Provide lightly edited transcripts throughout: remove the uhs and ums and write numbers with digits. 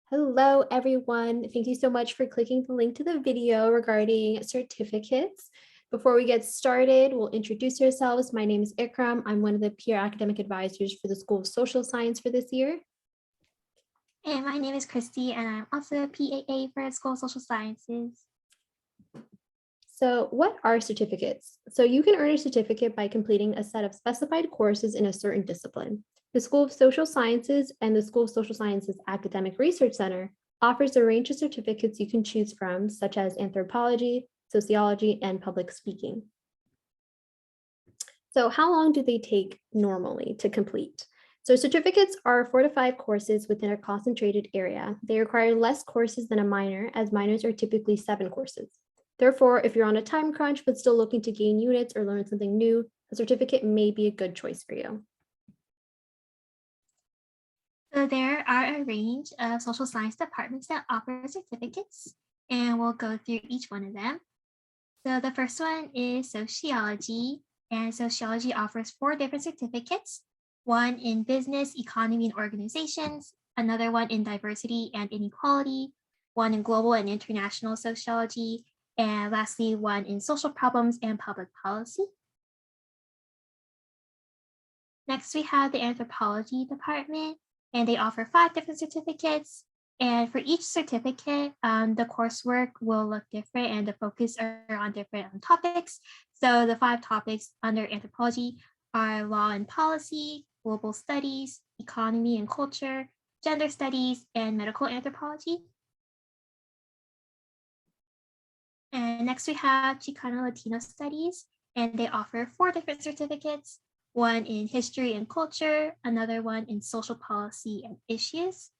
Hello, everyone. Thank you so much for clicking the link to the video regarding certificates. Before we get started, we'll introduce ourselves. My name is Ikram. I'm one of the peer academic advisors for the School of Social Science for this year. And my name is Christy, and I'm also a PAA for School of Social Sciences. So what are certificates? So you can earn a certificate by completing a set of specified courses in a certain discipline. The School of Social Sciences and the School of Social Sciences Academic Research Center offers a range of certificates you can choose from, such as anthropology, sociology, and public speaking. So how long do they take normally to complete? So certificates are 4 to 5 courses within a concentrated area. They require less courses than a minor, as minors are typically 7 courses. Therefore, if you're on a time crunch but still looking to gain units or learn something new, a certificate may be a good choice for you. So there are a range of social science departments that offer certificates, and we'll go through each one of them. So the first one is sociology, and sociology offers 4 different certificates, one in business, economy, and organizations, another one in diversity and inequality, one in global and international sociology, and lastly, one in social problems and public policy. Next, we have the anthropology department, and they offer 5 different certificates. And for each certificate, the coursework will look different and the focus are on different topics. So the 5 topics under anthropology are law and policy, global studies, economy and culture, gender studies, and medical anthropology. And next we have Chicano Latino studies, and they offer 4 different certificates, one in history and culture, another one in social policy and issues.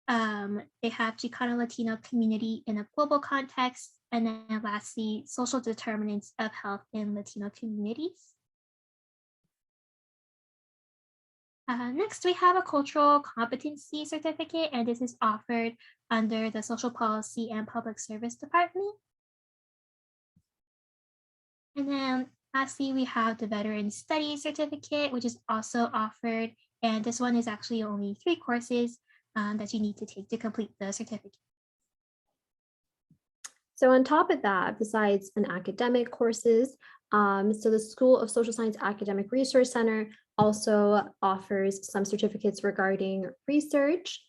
They have Chicano Latino community in a global context, and then lastly, social determinants of health in Latino communities. Next, we have a cultural competency certificate, and this is offered under the Social Policy and Public Service Department. And then lastly, we have the Veteran Studies Certificate, which is also offered. And this one is actually only 3 courses that you need to take to complete the certificate. So on top of that, besides an academic courses, so the School of Social Science Academic Research Center also offers some certificates regarding research,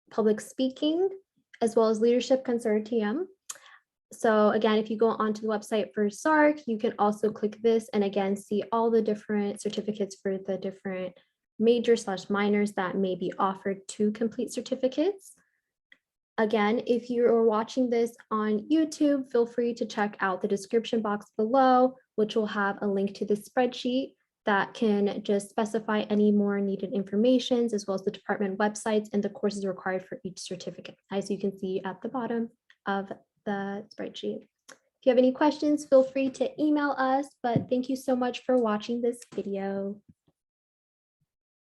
public speaking, as well as leadership consortium. So again, if you go onto the website for SARC, you can also click this and again, see all the different certificates for the different major/minors that may be offered to complete certificates. Again, if you are watching this on YouTube, feel free to check out the description box below, which will have a link to the spreadsheet that can just specify any more needed information, as well as the department websites and the courses required for each certificate, as you can see at the bottom of the spreadsheet. If you have any questions, feel free to email us, but thank you so much for watching this video.